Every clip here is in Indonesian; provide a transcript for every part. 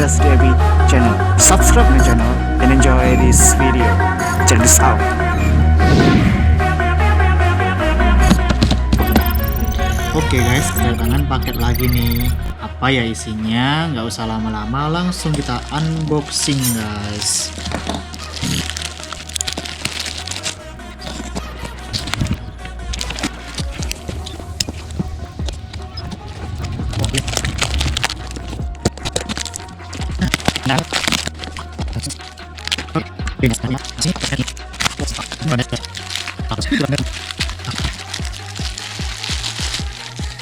Just Devi channel. Subscribe my channel and enjoy this video. Check this out. Oke guys, kedatangan paket lagi nih. Apa ya isinya? Nggak usah lama-lama, langsung kita unboxing guys.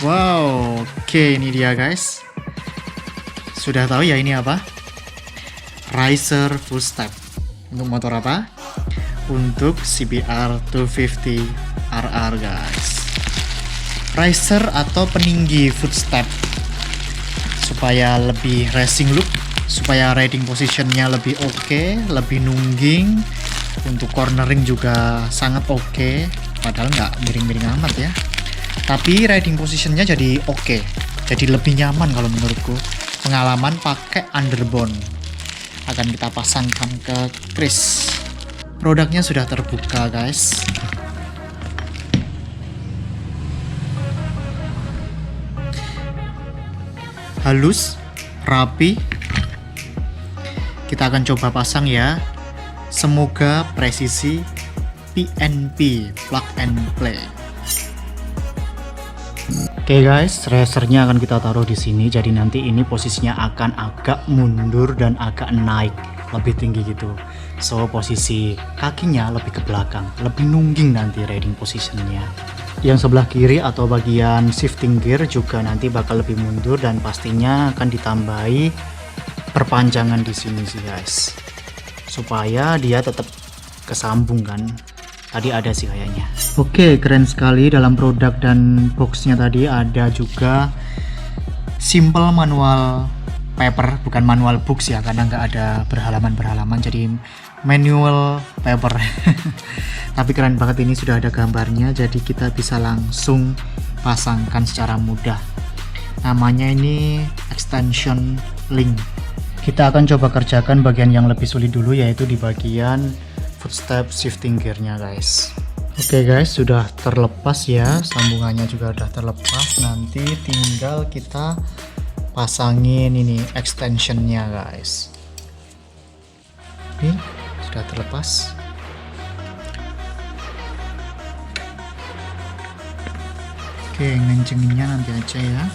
Wow, oke ini dia guys. Sudah tahu ya ini apa? Riser Footstep. Untuk motor apa? Untuk CBR 250 RR guys. Riser atau peninggi footstep supaya lebih racing look, supaya riding positionnya lebih oke, lebih nungging. Untuk cornering juga sangat oke, padahal nggak miring-miring amat ya. Tapi riding positionnya jadi oke, jadi lebih nyaman kalau menurutku. Pengalaman pakai underbone akan kita pasangkan ke kris. Produknya sudah terbuka guys. Halus, rapi. Kita akan coba pasang ya. Semoga presisi PNP, plug and play. Oke guys, racernya akan kita taruh di sini. Jadi nanti ini posisinya akan agak mundur dan agak naik, lebih tinggi gitu. So posisi kakinya lebih ke belakang, lebih nungging nanti riding positionnya. Yang sebelah kiri atau bagian shifting gear juga nanti bakal lebih mundur dan pastinya akan ditambahi perpanjangan di sini sih guys, supaya dia tetap kesambung kan. Tadi ada sih kayaknya. Oke, keren sekali dalam produk dan boxnya tadi ada juga simple manual paper, bukan manual books ya, karena nggak ada berhalaman-berhalaman, jadi manual paper. Tapi keren banget, ini sudah ada gambarnya, jadi kita bisa langsung pasangkan secara mudah. Namanya ini extension link. Kita akan coba kerjakan bagian yang lebih sulit dulu, yaitu di bagian footstep shifting gearnya guys. Oke guys, sudah terlepas ya, sambungannya juga sudah terlepas. Nanti tinggal kita pasangin ini extensionnya guys. Ini sudah terlepas. Oke, ngencenginnya nanti aja ya.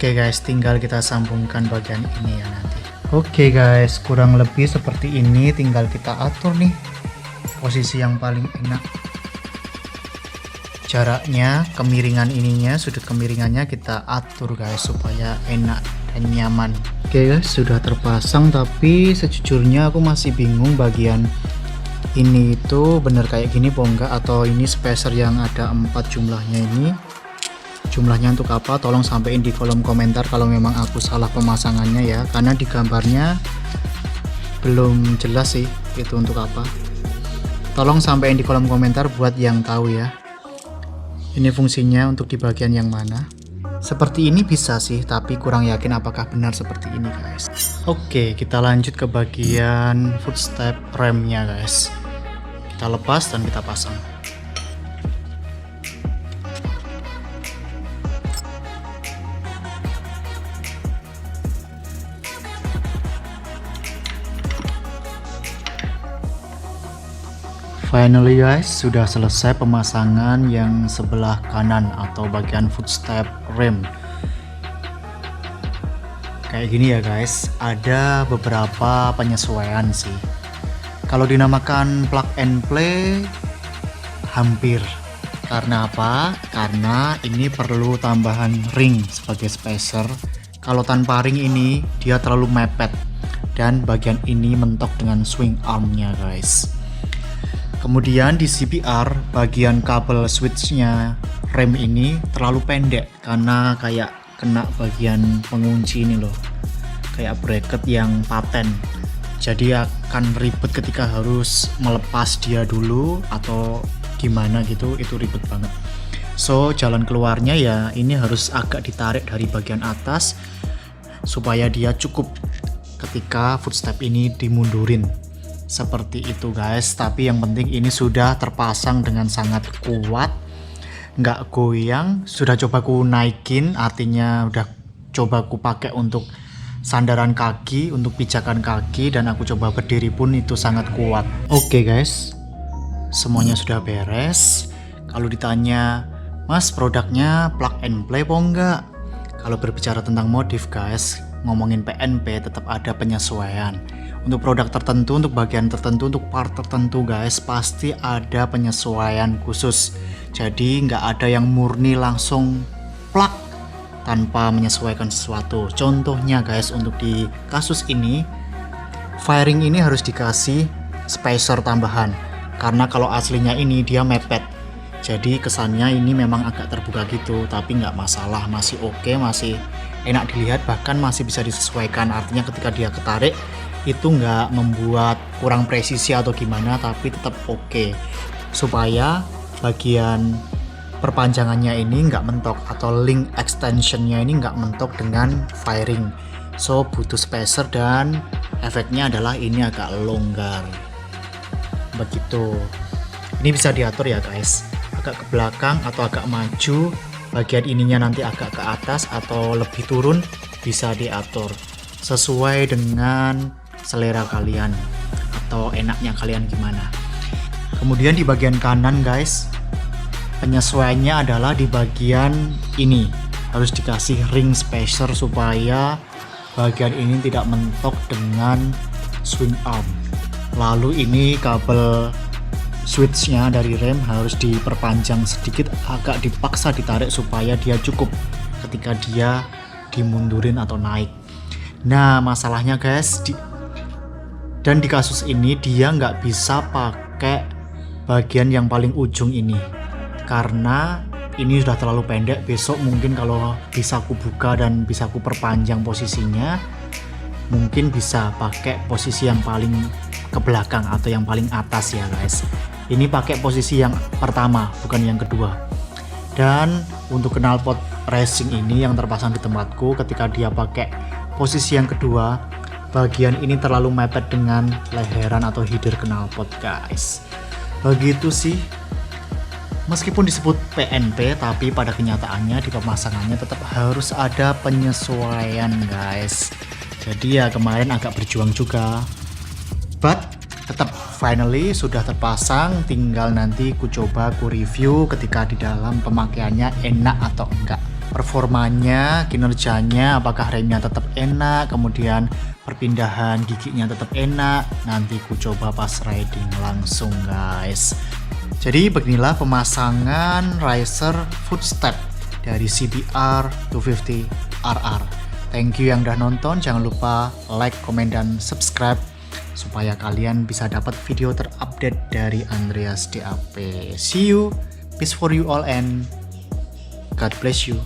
Oke guys, tinggal kita sambungkan bagian ini ya nanti. Oke guys, kurang lebih seperti ini. Tinggal kita atur nih posisi yang paling enak. Jaraknya, kemiringan ininya, sudut kemiringannya kita atur guys supaya enak dan nyaman. Oke guys, sudah terpasang, tapi sejujurnya aku masih bingung bagian ini itu bener kayak gini apa enggak, atau ini spacer yang ada 4 jumlahnya ini. Jumlahnya untuk apa? Tolong sampaikan di kolom komentar kalau memang aku salah pemasangannya ya, karena di gambarnya belum jelas sih itu untuk apa. Tolong sampaikan di kolom komentar buat yang tahu ya, ini fungsinya untuk di bagian yang mana. Seperti ini bisa sih, tapi kurang yakin apakah benar seperti ini guys. Oke, kita lanjut ke bagian footstep remnya guys. Kita lepas dan kita pasang. Finally guys, sudah selesai pemasangan yang sebelah kanan atau bagian footstep rim. Kayak gini ya guys, ada beberapa penyesuaian sih. Kalau dinamakan plug and play, hampir. Karena apa? Karena ini perlu tambahan ring sebagai spacer. Kalau tanpa ring ini, dia terlalu mepet. Dan bagian ini mentok dengan swing armnya guys. Kemudian di CBR bagian kabel switchnya rem ini terlalu pendek karena kayak kena bagian pengunci ini loh, kayak bracket yang paten. jadi akan ribet ketika harus melepas dia dulu atau gimana gitu, itu ribet banget. So jalan keluarnya ya ini harus agak ditarik dari bagian atas supaya dia cukup ketika footstep ini dimundurin, seperti itu guys. Tapi yang penting ini sudah terpasang dengan sangat kuat, nggak goyang. Sudah coba ku naikin, artinya udah coba ku pakai untuk sandaran kaki, untuk pijakan kaki, dan aku coba berdiri pun itu sangat kuat. Oke guys, semuanya sudah beres. Kalau ditanya, Mas produknya plug and play po enggak? Kalau berbicara tentang modif guys, ngomongin PNP tetap ada penyesuaian. Untuk produk tertentu, untuk bagian tertentu, untuk part tertentu guys, pasti ada penyesuaian khusus. Jadi nggak ada yang murni langsung plug tanpa menyesuaikan sesuatu. Contohnya guys, untuk di kasus ini, fairing ini harus dikasih spacer tambahan, karena kalau aslinya ini dia mepet. Jadi kesannya ini memang agak terbuka gitu, tapi nggak masalah, masih oke, masih enak dilihat, bahkan masih bisa disesuaikan. Artinya ketika dia ketarik itu nggak membuat kurang presisi atau gimana, tapi tetap oke. Supaya bagian perpanjangannya ini nggak mentok, atau link extensionnya ini nggak mentok dengan fairing. So butuh spacer, dan efeknya adalah ini agak longgar begitu. Ini bisa diatur ya guys, agak ke belakang atau agak maju. Bagian ininya nanti agak ke atas atau lebih turun, bisa diatur sesuai dengan selera kalian atau enaknya kalian gimana. Kemudian di bagian kanan guys, penyesuaiannya adalah di bagian ini harus dikasih ring spacer supaya bagian ini tidak mentok dengan swing arm. Lalu ini kabel switchnya dari rem harus diperpanjang sedikit, agak dipaksa ditarik supaya dia cukup ketika dia dimundurin atau naik. Nah masalahnya guys, dan di kasus ini dia nggak bisa pakai bagian yang paling ujung ini, karena ini sudah terlalu pendek. Besok mungkin kalau bisa aku buka dan bisa aku perpanjang posisinya, mungkin bisa pakai posisi yang paling ke belakang atau yang paling atas ya guys. Ini pakai posisi yang pertama, bukan yang kedua. Dan untuk knalpot racing ini yang terpasang di tempatku, ketika dia pakai posisi yang kedua, bagian ini terlalu mepet dengan leheran atau header knalpot guys. Begitu sih. Meskipun disebut PNP, tapi pada kenyataannya di pemasangannya tetap harus ada penyesuaian guys. Jadi ya kemarin agak berjuang juga, but tetap finally sudah terpasang. Tinggal nanti ku coba, ku review ketika di dalam pemakaiannya enak atau enggak, performanya, kinerjanya, apakah remnya tetap enak, kemudian perpindahan giginya tetap enak. Nanti ku coba pas riding langsung guys. Jadi beginilah pemasangan riser footstep dari CBR 250 RR. Thank you yang udah nonton, jangan lupa like, komen, dan subscribe supaya kalian bisa dapat video terupdate dari Andreas DAP. See you, peace for you all, and God bless you.